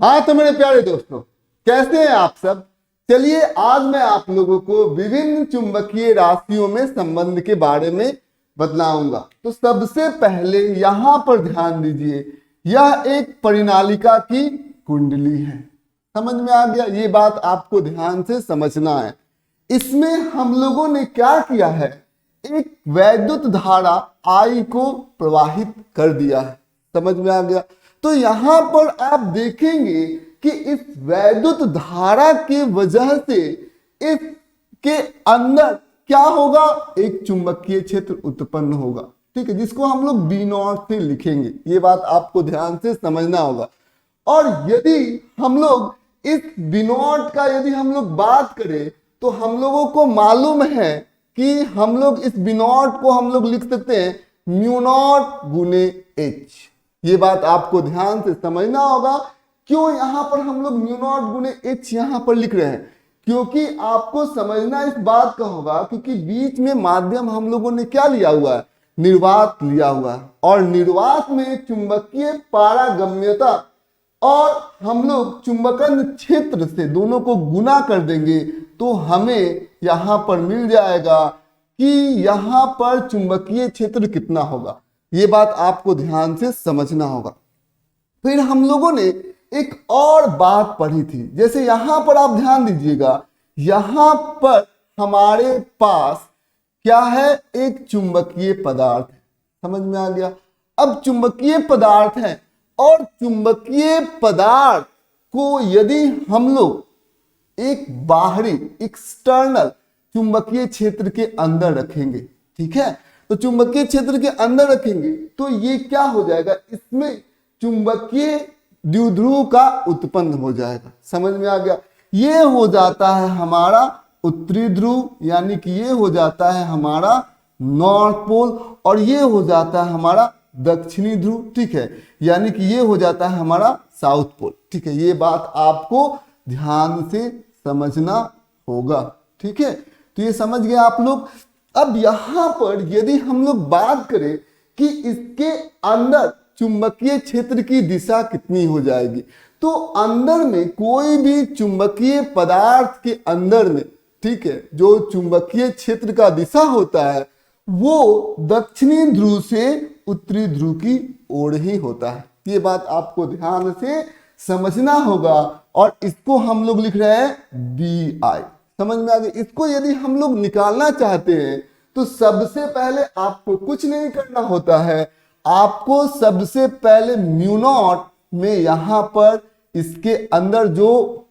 हाँ तो मेरे प्यारे दोस्तों, कैसे हैं आप सब। चलिए आज मैं आप लोगों को विभिन्न चुंबकीय राशियों में संबंध के बारे में बतलाऊंगा। तो सबसे पहले यहां पर ध्यान दीजिए, यह एक परिनालिका की कुंडली है। समझ में आ गया? ये बात आपको ध्यान से समझना है। इसमें हम लोगों ने क्या किया है, एक वैद्युत धारा आई को प्रवाहित कर दिया है। समझ में आ गया? तो यहां पर आप देखेंगे कि इस वैद्युत धारा की वजह से इसके अंदर क्या होगा, एक चुंबकीय क्षेत्र उत्पन्न होगा। ठीक है, जिसको हम लोग B0 से लिखेंगे। ये बात आपको ध्यान से समझना होगा। और यदि हम लोग इस B0 का यदि हम लोग बात करें तो हम लोगों को मालूम है कि हम लोग इस B0 को हम लोग लिख सकते हैं μ0 गुने H। ये बात आपको ध्यान से समझना होगा। क्यों यहां पर हम लोग μ0 गुने H यहां पर लिख रहे हैं, क्योंकि आपको समझना इस बात का होगा, क्योंकि बीच में माध्यम हम लोगों ने क्या लिया हुआ है, निर्वात लिया हुआ है। और निर्वात में चुंबकीय पारगम्यता और हम लोग चुंबकन क्षेत्र से दोनों को गुना कर देंगे तो हमें यहां पर मिल जाएगा कि यहां पर चुंबकीय क्षेत्र कितना होगा। ये बात आपको ध्यान से समझना होगा। फिर हम लोगों ने एक और बात पढ़ी थी, जैसे यहां पर आप ध्यान दीजिएगा, यहां पर हमारे पास क्या है, एक चुंबकीय पदार्थ है। समझ में आ गया? अब चुंबकीय पदार्थ है और चुंबकीय पदार्थ को यदि हम लोग एक बाहरी एक्सटर्नल चुंबकीय क्षेत्र के अंदर रखेंगे, ठीक है, तो चुंबकीय क्षेत्र के अंदर रखेंगे तो ये क्या हो जाएगा, इसमें चुंबकीय द्विध्रुव का उत्पन्न हो जाएगा। समझ में आ गया? ये हो जाता है हमारा उत्तरी ध्रुव, यानी कि ये हो जाता है हमारा नॉर्थ पोल, और ये हो जाता है हमारा दक्षिणी ध्रुव। ठीक है, यानी कि ये हो जाता है हमारा साउथ पोल। ठीक है, ये बात आपको ध्यान से समझना होगा। ठीक है, तो ये समझ गए आप लोग। अब यहां पर यदि हम लोग बात करें कि इसके अंदर चुंबकीय क्षेत्र की दिशा कितनी हो जाएगी, तो अंदर में कोई भी चुंबकीय पदार्थ के अंदर में, ठीक है, जो चुंबकीय क्षेत्र का दिशा होता है वो दक्षिणी ध्रुव से उत्तरी ध्रुव की ओर ही होता है। ये बात आपको ध्यान से समझना होगा। और इसको हम लोग लिख रहे हैं BI। समझ में आ गया? इसको यदि हम लोग निकालना चाहते हैं तो सबसे पहले आपको कुछ नहीं करना होता है, आपको सबसे पहले μ0 में यहां पर इसके अंदर जो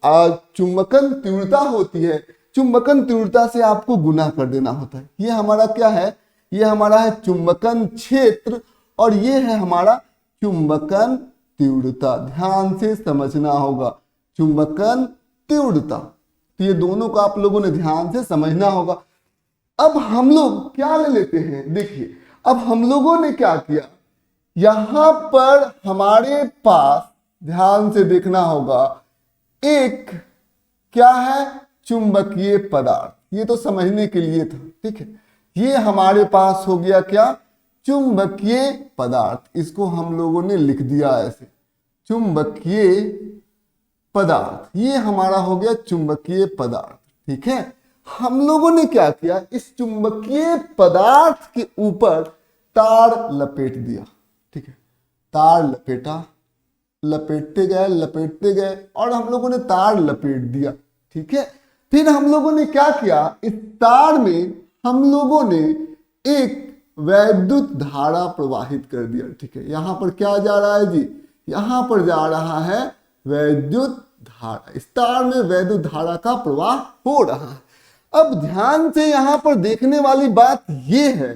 चुंबकन तीव्रता होती है, चुंबकन तीव्रता से आपको गुना कर देना होता है। ये हमारा क्या है, ये हमारा है चुंबकन क्षेत्र और ये है हमारा चुंबकन तीव्रता। ध्यान से समझना होगा, चुंबकन तीव्रता। तो ये दोनों को आप लोगों ने ध्यान से समझना होगा। अब हम लोग क्या ले लेते हैं, देखिए अब हम लोगों ने क्या किया, यहां पर हमारे पास ध्यान से देखना होगा, एक क्या है, चुंबकीय पदार्थ। ये तो समझने के लिए था। ठीक है, ये हमारे पास हो गया क्या, चुंबकीय पदार्थ। इसको हम लोगों ने लिख दिया ऐसे, चुंबकीय पदार्थ। ये हमारा हो गया चुंबकीय पदार्थ। ठीक है, हम लोगों ने क्या किया, इस चुंबकीय पदार्थ के ऊपर तार लपेट दिया। ठीक है, तार लपेटा, लपेटते गए और हम लोगों ने तार लपेट दिया। ठीक है, फिर हम लोगों ने क्या किया, इस तार में हम लोगों ने एक वैद्युत धारा प्रवाहित कर दिया। ठीक है, यहां पर क्या जा रहा है जी, यहां पर जा रहा है वैद्युत धारा। इस तार में वैद्युत धारा का प्रवाह हो रहा है। अब ध्यान से यहां पर देखने वाली बात यह है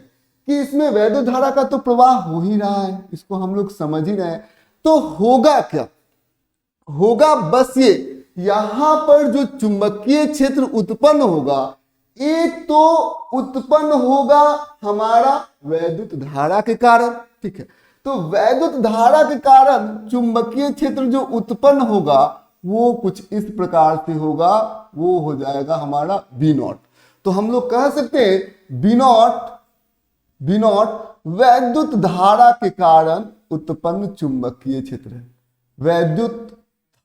कि इसमें वैद्युत धारा का तो प्रवाह हो ही रहा है, इसको हम लोग समझ ही रहे हैं। तो होगा क्या, होगा बस ये, यहां पर जो चुंबकीय क्षेत्र उत्पन्न होगा, एक तो उत्पन्न होगा हमारा वैद्युत धारा के कारण। ठीक है, तो वैद्युत धारा के कारण चुंबकीय क्षेत्र जो उत्पन्न होगा वो कुछ इस प्रकार से होगा, वो हो जाएगा हमारा B0। तो हम लोग कह सकते हैं B0 वैद्युत धारा के कारण उत्पन्न चुंबकीय क्षेत्र है। वैद्युत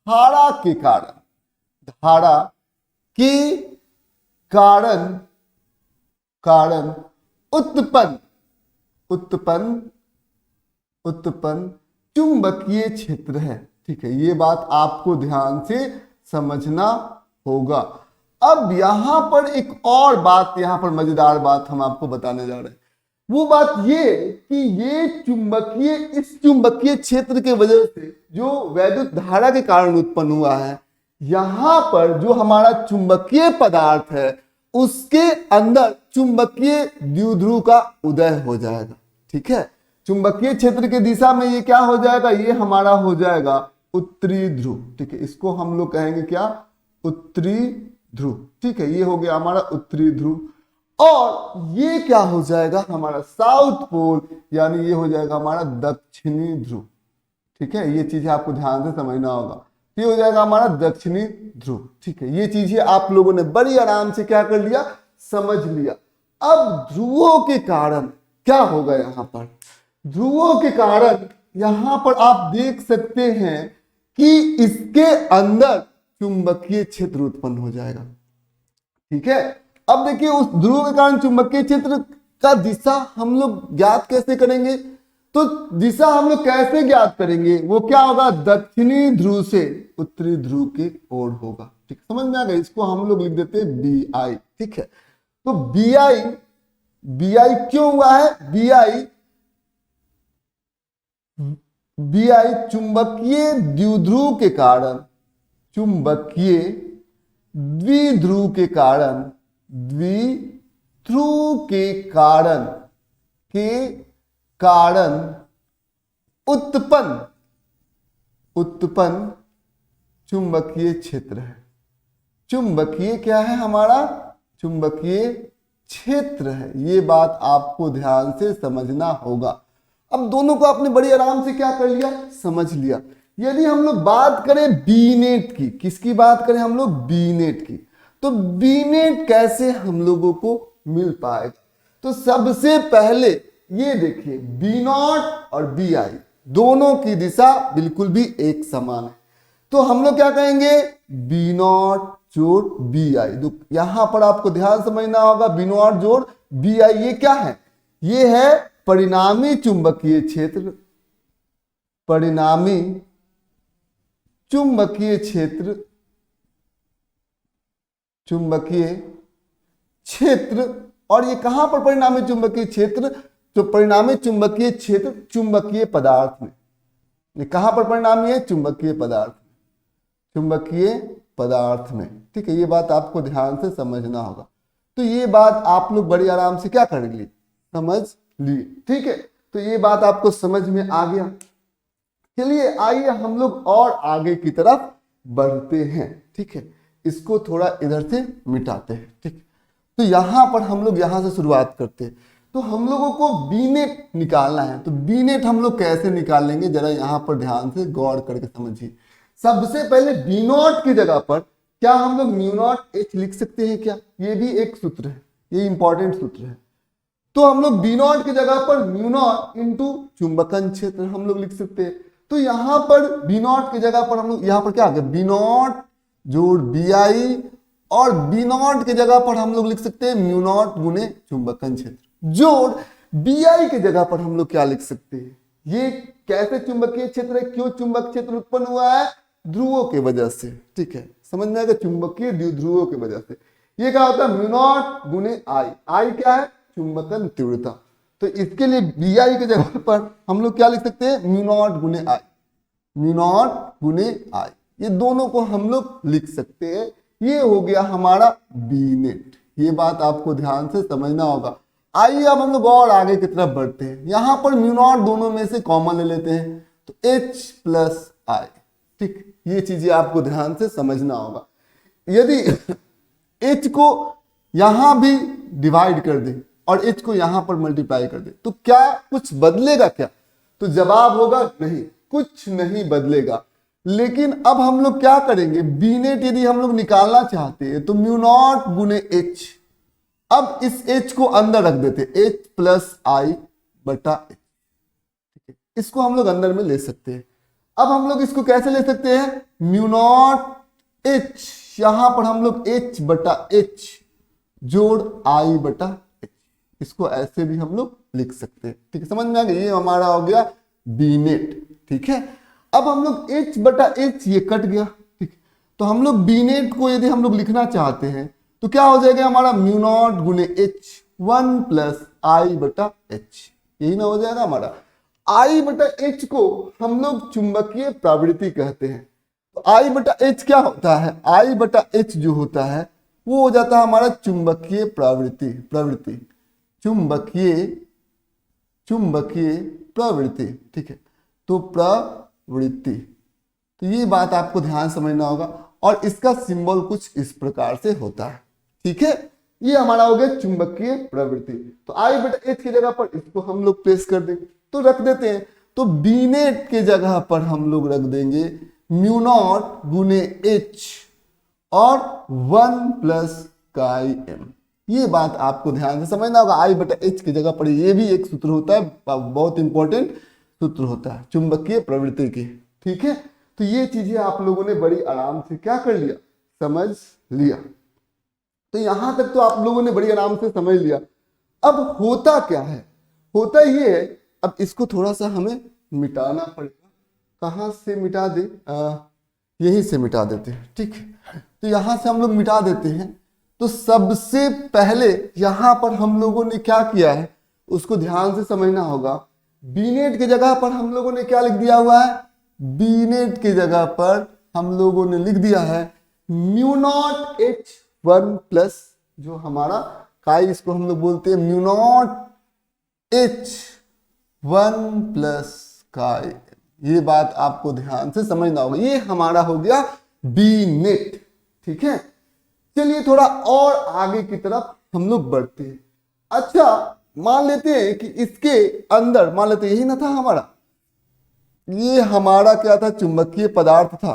धारा के कारण, धारा के कारण कारण उत्पन्न चुंबकीय क्षेत्र है। ठीक है, ये बात आपको ध्यान से समझना होगा। अब यहां पर एक और बात, यहां पर मजेदार बात हम आपको बताने जा रहे हैं। वो बात ये कि ये इस चुंबकीय क्षेत्र के वजह से जो वैद्युत धारा के कारण उत्पन्न हुआ है, यहां पर जो हमारा चुंबकीय पदार्थ है उसके अंदर चुंबकीय द्विध्रुव का उदय हो जाएगा। ठीक है, चुंबकीय क्षेत्र की दिशा में ये क्या हो जाएगा, ये हमारा हो जाएगा उत्तरी ध्रुव। ठीक है, इसको हम लोग कहेंगे क्या, उत्तरी ध्रुव। ठीक है, ये हो गया हमारा उत्तरी ध्रुव। और ये क्या हो जाएगा हमारा साउथ पोल, यानी ये हो जाएगा हमारा दक्षिणी ध्रुव। ठीक है, ये चीजें आपको ध्यान से समझना होगा। ये हो जाएगा हमारा दक्षिणी ध्रुव। ठीक है, ये चीजें आप लोगों ने बड़ी आराम से क्या कर लिया, समझ लिया। अब ध्रुवों के कारण क्या होगा, यहां पर ध्रुवों के कारण यहां पर आप देख सकते हैं कि इसके अंदर चुंबकीय क्षेत्र उत्पन्न हो जाएगा। ठीक है, अब देखिए उस ध्रुव के कारण चुंबकीय क्षेत्र का दिशा हम लोग ज्ञात कैसे करेंगे, तो दिशा हम लोग कैसे ज्ञात करेंगे, वो क्या होगा, दक्षिणी ध्रुव से उत्तरी ध्रुव की ओर होगा। ठीक, समझ में आ गया, इसको हम लोग लिख देते हैं बी आई। ठीक है, तो बी आई क्यों हुआ है, बी आई चुंबकीय द्विध्रुव के कारण, चुंबकीय द्विध्रुव के कारण, द्विध्रुव के कारण उत्पन्न चुंबकीय क्षेत्र है। चुंबकीय क्या है हमारा, चुंबकीय क्षेत्र है। ये बात आपको ध्यान से समझना होगा। अब दोनों को आपने बड़ी आराम से क्या कर लिया, समझ लिया। यदि हम लोग बात करें बी नेट की, किसकी बात करें हम लोग, बी नेट की, तो बी नेट कैसे हम लोगों को मिल पाएगा, तो सबसे पहले ये देखिए बी नॉट और बी आई दोनों की दिशा बिल्कुल भी एक समान है। तो हम लोग क्या कहेंगे, बी नॉट जोड़ बी आई। तो यहां पर आपको ध्यान समझना होगा, बी नॉट जोड़ बी आई ये क्या है, ये है परिणामी चुंबकीय क्षेत्र, परिणामी चुंबकीय क्षेत्र, चुंबकीय क्षेत्र। और ये कहां पर परिणामी चुंबकीय क्षेत्र, तो परिणामी चुंबकीय क्षेत्र चुंबकीय पदार्थ में, ये कहां पर परिणामी है, चुंबकीय पदार्थ, चुंबकीय पदार्थ में। ठीक है, ये बात आपको ध्यान से समझना होगा। तो ये बात आप लोग बड़ी आराम से क्या कर लिए, समझ लिए। ठीक है, तो ये बात आपको समझ में आ गया। चलिए आइए हम लोग और आगे की तरफ बढ़ते हैं। ठीक है, इसको थोड़ा इधर से मिटाते हैं। ठीक, तो यहां पर हम लोग यहां से शुरुआत करते हैं। तो हम लोगों को बी नेट निकालना है, तो बी नेट हम लोग कैसे निकालेंगे, जरा यहां पर ध्यान से गौर करके समझिए। सबसे पहले बी नॉट की जगह पर क्या हम लोग म्यू नॉट एच लिख सकते हैं क्या, ये भी एक सूत्र है, ये इंपॉर्टेंट सूत्र है। तो हम लोग बी नॉट की जगह पर म्यू नॉट इंटू चुंबकन क्षेत्र हम लोग लिख सकते हैं। तो यहां पर बी नॉट की जगह पर हम लोग यहां पर क्या आ गया, बी नॉट जोड़ बी आई, और बी नॉट की जगह पर हम लोग लिख सकते हैं म्यू नॉट गुने चुंबकन क्षेत्र जोड़ बी आई की जगह पर हम लोग क्या लिख सकते हैं, ये कैसे चुंबकीय क्षेत्र है, क्यों चुंबक क्षेत्र उत्पन्न हुआ है, ध्रुवों के वजह से। ठीक है, समझ में आएगा, चुंबकीय द्विध्रुवों की वजह से। ये क्या होता है, म्यू नॉट गुने आई, आई क्या है, चुंबकन तीव्रता। तो इसके लिए बी आई की जगह पर हम लोग क्या लिख सकते हैं, म्यू नॉट गुने आई, म्यू नॉट गुने आई, ये दोनों को हम लोग लिख सकते हैं। ये हो गया हमारा बी नेट। ये बात आपको ध्यान से समझना होगा। आइए अब हम लोग और आगे की तरफ बढ़ते हैं। यहां पर म्यू नॉट दोनों में से कॉमन ले लेते हैं, तो H प्लस आई। ठीक, ये चीजें आपको ध्यान से समझना होगा। यदि H को यहां भी डिवाइड कर दे और H को यहां पर मल्टीप्लाई कर दे, तो क्या कुछ बदलेगा क्या, तो जवाब होगा नहीं, कुछ नहीं बदलेगा। लेकिन अब हम लोग क्या करेंगे, बी नेट यदि हम लोग निकालना चाहते हैं तो म्यू नॉट गुने एच, अब इस एच को अंदर रख देते, एच प्लस आई बटा एच। ठीक है, इसको हम लोग अंदर में ले सकते हैं। अब हम लोग इसको कैसे ले सकते हैं, म्यू नॉट एच, यहां पर हम लोग एच बटा एच जोड़ आई बटा एच, इसको ऐसे भी हम लोग लिख सकते हैं। ठीक है, समझ में आ गया, ये हमारा हो गया बी नेट। ठीक है, अब हम लोग एच बटा एच ये कट गया। ठीक, तो हम लोग बी नेट को यदि हम लोग लिखना चाहते हैं तो क्या हो जाएगा हमारा, म्यू नॉट गुने एच 1 प्लस आई बटा एच, यही ना हो जाएगा हमारा। आई बटा एच को हम लोग चुंबकीय प्रवृत्ति कहते हैं। तो आई बटा एच क्या होता है, आई बटा एच जो होता है वो हो जाता है हमारा चुंबकीय प्रवृत्ति चुंबकीय प्रवृत्ति। ठीक है, तो प्रवृत्ति, तो ये बात आपको ध्यान समझना होगा, और इसका सिंबल कुछ इस प्रकार से होता है। ठीक है, ये हमारा हो गया चुंबकीय प्रवृत्ति। तो आई बटा एच की जगह पर इसको हम लोग प्लेस कर देंगे, तो रख देते हैं। तो बी नेट के जगह पर हम लोग रख देंगे म्यू नॉट गुने एच और 1 प्लस काई एम। ये बात आपको ध्यान से समझना होगा, आई बटा एच की जगह पर ये भी एक सूत्र होता है, बहुत इंपॉर्टेंट सूत्र होता है चुंबकीय प्रवृत्ति की। ठीक है, तो ये चीजें आप लोगों ने बड़ी आराम से क्या कर लिया, समझ लिया। तो यहां तक तो आप लोगों ने बड़ी आराम से समझ लिया। अब होता क्या है, होता ये है, अब इसको थोड़ा सा हमें मिटाना पड़ेगा। कहां से मिटा दे, यहीं से मिटा देते हैं। ठीक है, तो यहां से हम लोग मिटा देते हैं। तो सबसे पहले यहां पर हम लोगों ने क्या किया है उसको ध्यान से समझना होगा। बी नेट की जगह पर हम लोगों ने क्या लिख दिया हुआ है, बी नेट की जगह पर हम लोगों ने लिख दिया है म्यू नॉट एच 1 प्लस, जो हमारा काई इसको हम लोग बोलते हैं mu naught H 1 plus chi. ये बात आपको ध्यान से समझना होगा, ये हमारा हो गया बी नेट। ठीक है, चलिए थोड़ा और आगे की तरफ हम लोग बढ़ते हैं। अच्छा, मान लेते हैं कि इसके अंदर, मान लेते यही ना था हमारा, ये हमारा क्या था, चुंबकीय पदार्थ था,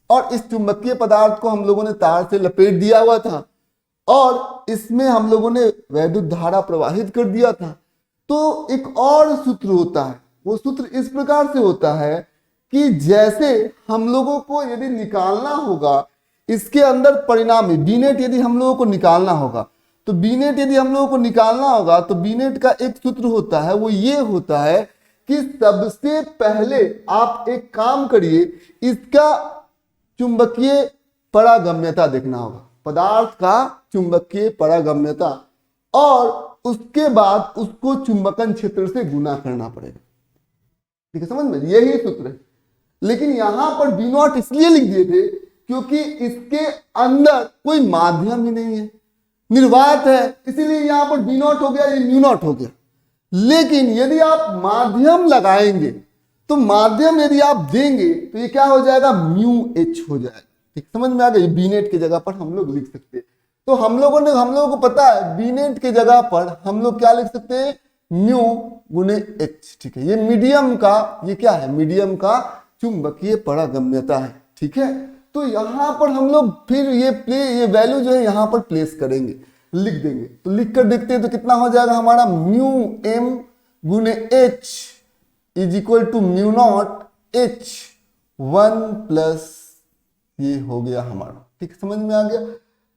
और इस चुंबकीय पदार्थ को हम लोगों ने तार से लपेट दिया हुआ था, और इसमें हम लोगों ने वैद्युत धारा प्रवाहित कर दिया था। तो एक और सूत्र होता है, वो सूत्र इस प्रकार से होता है कि जैसे हम लोगों को यदि निकालना होगा इसके अंदर परिणामी बी नेट, यदि हम लोगों को निकालना होगा, तो बी नेट यदि हम लोगों को निकालना होगा तो बी नेट का एक सूत्र होता है, वो ये होता है कि सबसे पहले आप एक काम करिए, इसका चुंबकीय परागम्यता देखना होगा, पदार्थ का चुंबकीय परागम्यता, और उसके बाद उसको चुंबकन क्षेत्र से गुना करना पड़ेगा। ठीक है, समझ में, यही सूत्र है। लेकिन यहां पर बी नॉट इसलिए लिख दिए थे क्योंकि इसके अंदर कोई माध्यम ही नहीं है, निर्वात है, इसीलिए यहां पर बी नॉट हो गया, ये म्यू नॉट हो गया। लेकिन यदि आप माध्यम लगाएंगे, तो माध्यम यदि आप देंगे तो ये क्या हो जाएगा, म्यू एच हो जाएगा। ठीक, समझ में आ गया, बी नेट की जगह पर हम लोग लिख सकते हैं। तो हम लोगों को पता है बी नेट की जगह पर हम लोग क्या लिख सकते हैं, म्यू गुने एच। ठीक है, ये मीडियम का, ये क्या है, मीडियम का चुंबकीय परागम्यता है। ठीक है, तो यहां पर हम लोग फिर ये वैल्यू जो है यहां पर प्लेस करेंगे, लिख देंगे। तो लिख कर देखते हैं तो कितना हो जाएगा हमारा, म्यू एम गुने H is equal to mu naught H 1 plus, ये हो गया हमारा। ठीक, समझ में आ गया।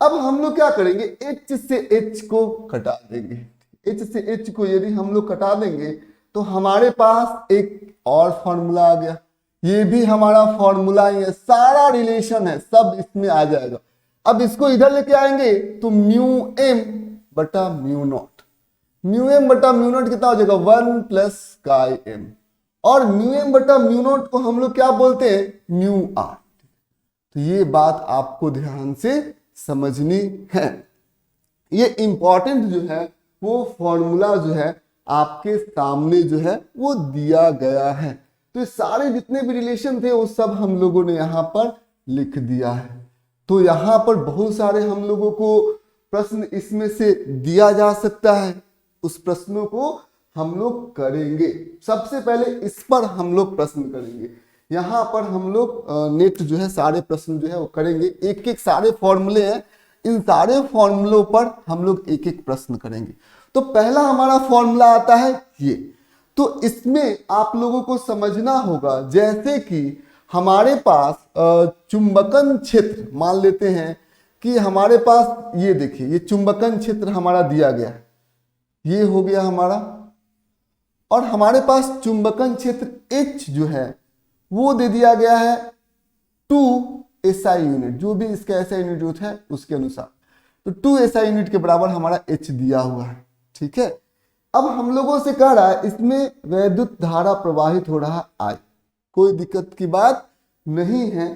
अब हम लोग क्या करेंगे, एच से एच को कटा देंगे। एच से एच को यदि हम लोग कटा देंगे तो हमारे पास एक और फॉर्मूला आ गया, ये भी हमारा फॉर्मूला ही है, सारा रिलेशन है, सब इसमें आ जाएगा। अब इसको इधर लेके आएंगे तो म्यू एम बटा म्यू नॉट, म्यू एम बटा म्यू नॉट कितना हो जाएगा, 1 प्लस काई एम, और म्यू एम बटा म्यू नॉट को हम लोग क्या बोलते हैं, म्यू आर। तो ये बात आपको ध्यान से समझनी है। ये इंपॉर्टेंट जो है वो फॉर्मूला जो है आपके सामने जो है वो दिया गया है। तो सारे जितने भी रिलेशन थे वो सब हम लोगों ने यहाँ पर लिख दिया है। तो यहाँ पर बहुत सारे हम लोगों को प्रश्न इसमें से दिया जा सकता है, उस प्रश्नों को हम लोग करेंगे। सबसे पहले इस पर हम लोग प्रश्न करेंगे, यहाँ पर हम लोग नेट जो है सारे प्रश्न जो है वो करेंगे, एक एक सारे फॉर्मूले हैं, इन सारे फॉर्मूलों पर हम लोग एक एक प्रश्न करेंगे। तो पहला हमारा फॉर्मूला आता है ये, तो इसमें आप लोगों को समझना होगा, जैसे कि हमारे पास चुंबकन क्षेत्र, मान लेते हैं कि हमारे पास ये देखिए, ये चुंबकन क्षेत्र हमारा दिया गया है, ये हो गया हमारा, और हमारे पास चुंबकन क्षेत्र H जो है वो दे दिया गया है 2 SI यूनिट, जो भी इसका SI यूनिट है उसके अनुसार। तो 2 SI यूनिट के बराबर हमारा H दिया हुआ है, ठीक है। अब हम लोगों से कह रहा है इसमें वैद्युत धारा प्रवाहित हो रहा I, कोई दिक्कत की बात नहीं है।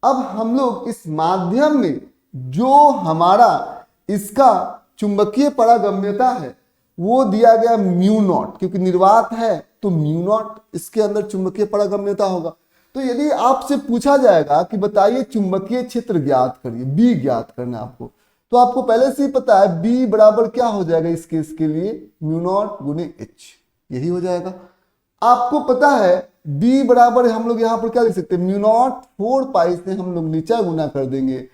अब हम लोग इस माध्यम में जो हमारा इसका चुंबकीय पारगम्यता है वो दिया गया म्यू नॉट, क्योंकि निर्वात है तो म्यू नॉट इसके अंदर चुंबकीय पारगम्यता होगा। तो यदि आपसे पूछा जाएगा कि बताइए चुंबकीय क्षेत्र ज्ञात करिए, बी ज्ञात करना है आपको, तो आपको पहले से ही पता है बी बराबर क्या हो जाएगा इस केस के लिए, म्यू नॉट गुने एच, यही हो जाएगा। आपको पता है बी बराबर हम लोग यहाँ पर क्या लिख सकते हैं, म्यू नॉट 4 पाई से हम लोग नीचे गुना कर देंगे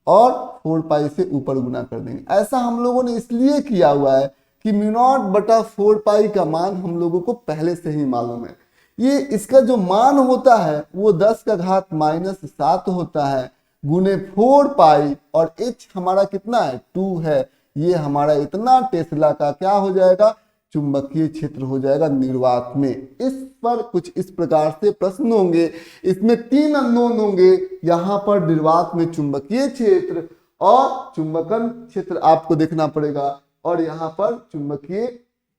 और 4 पाई से ऊपर गुना कर देंगे। ऐसा हम लोगों ने इसलिए किया हुआ है कि म्यू नॉट बटा 4 पाई का मान हम लोगों को पहले से ही मालूम है। ये इसका जो मान होता है वो 10 का घात -7 होता है गुने 4 पाई, और h हमारा कितना है 2 है। ये हमारा इतना टेस्ला का क्या हो जाएगा, चुंबकीय क्षेत्र हो जाएगा निर्वात में। इस पर कुछ इस प्रकार से प्रश्न होंगे, इसमें 3 अननोन होंगे, यहाँ पर निर्वात में चुंबकीय क्षेत्र और चुंबकन क्षेत्र आपको देखना पड़ेगा, और यहाँ पर चुंबकीय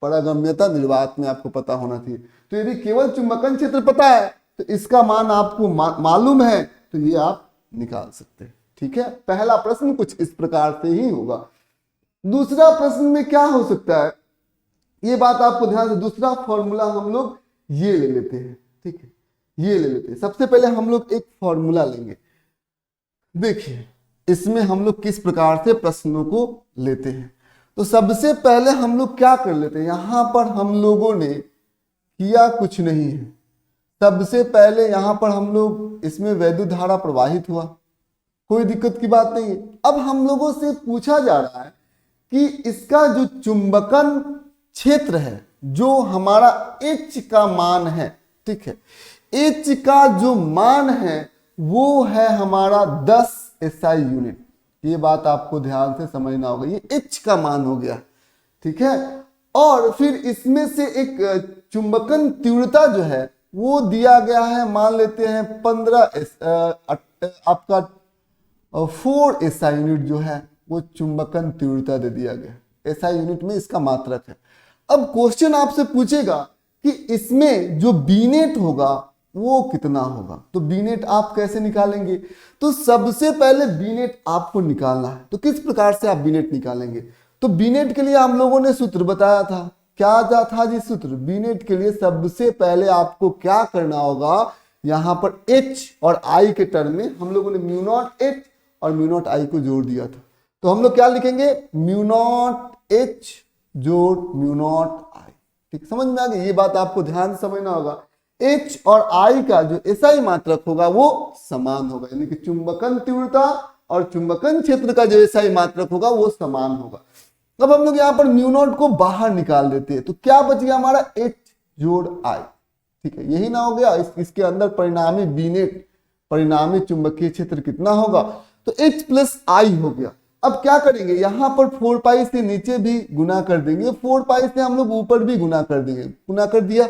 पारगम्यता निर्वात में आपको पता होना चाहिए। तो यदि केवल चुंबकन क्षेत्र पता है तो इसका मान आपको मालूम है तो ये आप निकाल सकते हैं, ठीक है। पहला प्रश्न कुछ इस प्रकार से ही होगा। दूसरा प्रश्न में क्या हो सकता है, ये बात आपको ध्यान से, दूसरा फॉर्मूला हम लोग ये ले लेते हैं, ठीक है, ये ले लेते हैं। सबसे पहले हम लोग एक फॉर्मूला लेंगे। देखिए इसमें हम लोग किस प्रकार से प्रश्नों को लेते हैं। तो सबसे पहले हम लोग क्या कर लेते हैं, यहां पर हम लोगों ने किया कुछ नहीं है। सबसे पहले यहां पर हम लोग इसमें वैद्युत धारा प्रवाहित हुआ, कोई दिक्कत की बात नहीं है। अब हम लोगों से पूछा जा रहा है कि इसका जो चुंबकन क्षेत्र है, जो हमारा H का मान है, ठीक है, H का जो मान है वो है हमारा 10 SI यूनिट। ये बात आपको ध्यान से समझना होगा, ये H का मान हो गया, ठीक है। और फिर इसमें से एक चुंबकन तीव्रता जो है वो दिया गया है, मान लेते हैं 15 आपका 4 SI यूनिट जो है वो चुंबकन तीव्रता दे दिया गया, SI यूनिट में इसका मात्रक है। अब क्वेश्चन आपसे पूछेगा कि इसमें जो बीनेट होगा वो कितना होगा, तो बीनेट आप कैसे निकालेंगे। तो सबसे पहले बीनेट आपको निकालना है। तो किस प्रकार से आप बीनेट निकालेंगे, तो बीनेट के लिए हम लोगों ने सूत्र बताया था, क्या था जी सूत्र। बीनेट के लिए सबसे पहले आपको क्या करना होगा, यहाँ पर H और I के टर्म में हम लोगों ने म्यू नॉट H और म्यू नॉट I को जोड़ दिया था। तो हम लोग क्या लिखेंगे, म्यू नॉट H जोड़ म्यू नॉट I, ठीक, समझ में आ गई। ये बात आपको ध्यान से समझना होगा। H और I का जो SI मात्रक होगा वो समान होगा, यानी कि चुंबकन तीव्रता और चुंबकन क्षेत्र का जो SI मात्रक होगा वो समान होगा। अब हम लोग यहाँ पर म्यू नॉट को बाहर निकाल देते हैं, तो क्या बच गया हमारा H जोड़ I, ठीक है, यही ना हो गया। इसके अंदर परिणामी बीनेट, परिणामी चुंबकीय क्षेत्र कितना होगा, तो H प्लस I हो गया। अब क्या करेंगे, यहाँ पर 4 पाई से नीचे भी गुना कर देंगे, 4 पाई से हम लोग ऊपर भी गुना कर देंगे, गुना कर दिया।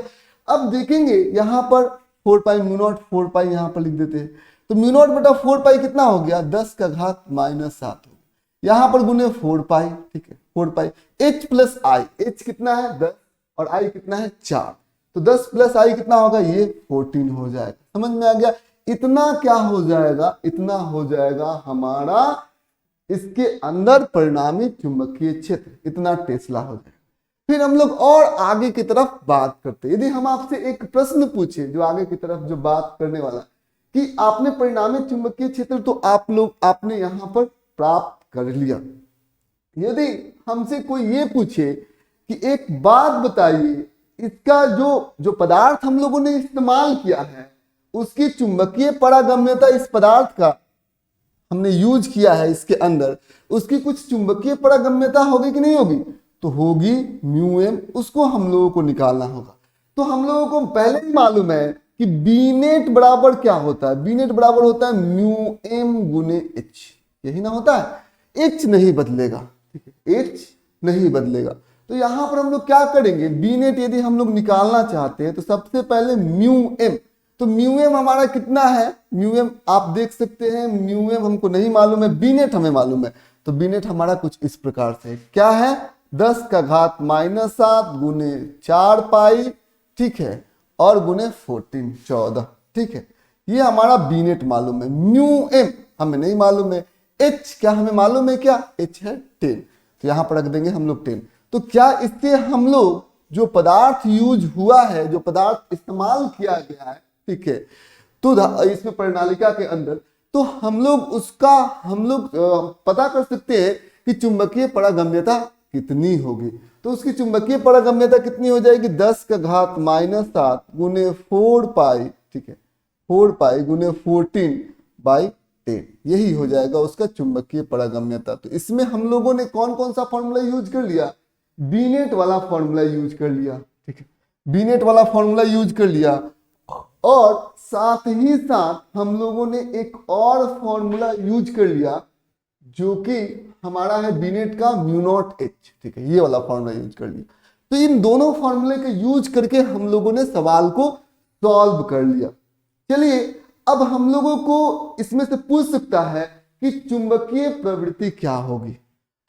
अब देखेंगे यहाँ पर 4 पाई म्यू नॉट 4 पाई यहाँ पर लिख देते हैं, तो म्यू नॉट बटा 4 पाई कितना हो गया, 10 का घात -7 हो, यहाँ पर गुने 4 पाई, ठीक है, 4 पाई। H प्लस I, H कितना है 10 और I कितना है 4, तो 10 प्लस I कितना होगा, ये 14 हो जाएगा। समझ में आ गया। इतना क्या हो जाएगा, इतना हो जाएगा हमारा इसके अंदर परिणामी चुंबकीय क्षेत्र, इतना टेस्ला हो जाएगा। फिर हम लोग और आगे की तरफ बात करते हैं। यदि हम आपसे एक प्रश्न पूछे जो आगे की तरफ जो बात करने वाला कि आपने परिणामी चुंबकीय क्षेत्र तो आपने यहाँ पर प्राप्त कर लिया। यदि हमसे कोई ये पूछे कि एक बात बताइए, इसका जो पदार्थ हम लोगों ने इस्तेमाल किया है उसकी चुंबकीय पारगम्यता, इस पदार्थ का हमने यूज किया है इसके अंदर, उसकी कुछ चुंबकीय पारगम्यता होगी कि नहीं होगी, तो होगी म्यू m, उसको हम लोगों को निकालना होगा। तो हम लोगों को पहले ही मालूम है कि बी नेट बराबर क्या होता है, बी नेट बराबर होता है म्यू एम गुने एच, यही ना होता है, एच नहीं बदलेगा, ठीक है, एच नहीं बदलेगा। तो यहां पर हम लोग क्या करेंगे, बी नेट यदि हम लोग निकालना चाहते हैं तो सबसे पहले म्यू एम, तो म्यू एम हमारा कितना है, म्यू एम आप देख सकते हैं, म्यू एम हमको नहीं मालूम है, बी नेट हमें मालूम है, तो बी नेट हमारा कुछ इस प्रकार से क्या है, 10 का घात -7 गुने 4 पाई, ठीक है, और गुने 14 ठीक है, ये हमारा बी नेट मालूम है। म्यू एम हमें नहीं मालूम है, एच क्या हमें मालूम है, क्या एच है 10, तो यहां पर रख देंगे हम लोग 10। तो क्या इससे हम लोग जो पदार्थ यूज हुआ है, जो पदार्थ इस्तेमाल किया गया है, ठीक है, तो इसमें प्रणालिका के अंदर, तो हम लोग उसका पता कर सकते हैं कि चुंबकीय पारगम्यता कितनी होगी। तो उसकी चुंबकीय पारगम्यता कितनी हो जाएगी, 10 का घात -7 गुने 4 पाई, ठीक है, 4 पाई गुने 14/10, यही हो जाएगा उसका चुंबकीय पारगम्यता। तो इसमें हम लोगों ने कौन कौन सा फॉर्मूला यूज कर लिया, बी नेट वाला फॉर्मूला यूज कर लिया, ठीक है, बी नेट वाला फॉर्मूला यूज कर लिया, और साथ ही साथ हम लोगों ने एक और फॉर्मूला यूज कर लिया जो कि हमारा है बी नेट का म्यू नॉट एच, ठीक है, ये वाला फॉर्मूला यूज कर लिया। तो इन दोनों फॉर्मूले का यूज करके हम लोगों ने सवाल को सॉल्व कर लिया। चलिए अब हम लोगों को इसमें से पूछ सकता है कि चुंबकीय प्रवृत्ति क्या होगी।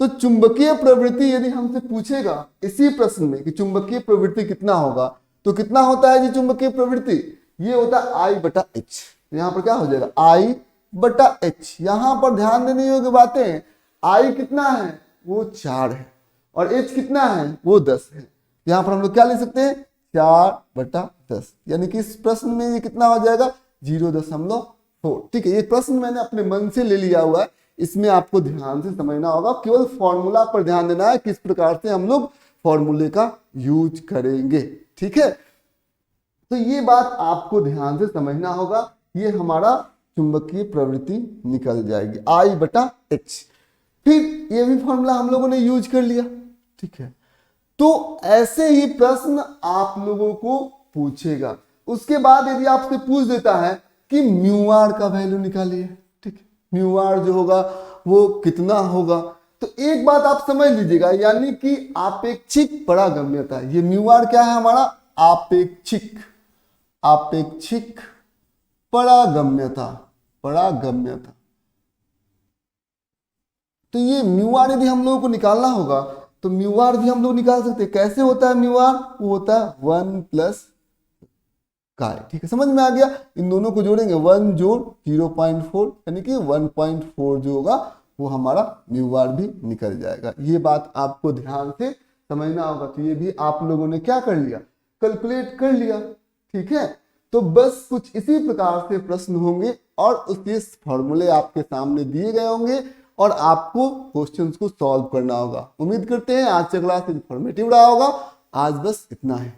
तो चुंबकीय प्रवृत्ति यदि हमसे पूछेगा इसी प्रश्न में कि चुंबकीय प्रवृत्ति कितना होगा, तो कितना होता है जी चुंबकीय प्रवृत्ति, ये होता है I/H। यहाँ पर क्या हो जाएगा I/H। यहाँ पर ध्यान देने योग्य बातें, I कितना है वो 4 है और H कितना है वो 10 है। यहाँ पर हम लोग क्या ले सकते हैं 4/10, यानी कि इस प्रश्न में ये कितना हो जाएगा 0.4, ठीक है। ये प्रश्न मैंने अपने मन से ले लिया हुआ है, इसमें आपको ध्यान से समझना होगा, केवल फॉर्मूला पर ध्यान देना है किस प्रकार से हम लोग फॉर्मूले का यूज करेंगे, ठीक है। तो ये बात आपको ध्यान से समझना होगा, ये हमारा चुंबकीय प्रवृत्ति निकल जाएगी I/H। फिर ये भी फॉर्मूला हम लोगों ने यूज कर लिया, ठीक है। तो ऐसे ही प्रश्न आप लोगों को पूछेगा। उसके बाद यदि आपसे पूछ देता है कि म्यू आर का वैल्यू निकालिए, ठीक है, म्यू आर जो होगा वो कितना होगा, तो एक बात आप समझ लीजिएगा, यानी कि आपेक्षिक पारगम्यता, ये म्यू आर क्या है हमारा आपेक्षिक पारगम्यता। तो ये म्यू आर यदि हम लोगों को निकालना होगा तो म्यू आर भी हम लोग निकाल सकते हैं। कैसे होता है म्यू आर, वो होता है 1 + काय, ठीक है, समझ में आ गया। इन दोनों को जोड़ेंगे 1 जोड़ 0.4, यानी कि 1.4 जो होगा वो हमारा म्यू आर भी निकल जाएगा। ये बात आपको ध्यान से समझना होगा। तो ये भी आप लोगों ने क्या कर लिया, कैलकुलेट कर लिया, ठीक है। तो बस कुछ इसी प्रकार से प्रश्न होंगे और उसके फॉर्मूले आपके सामने दिए गए होंगे और आपको क्वेश्चंस को सॉल्व करना होगा। उम्मीद करते हैं आज का क्लास इन्फॉर्मेटिव रहा होगा। आज बस इतना है।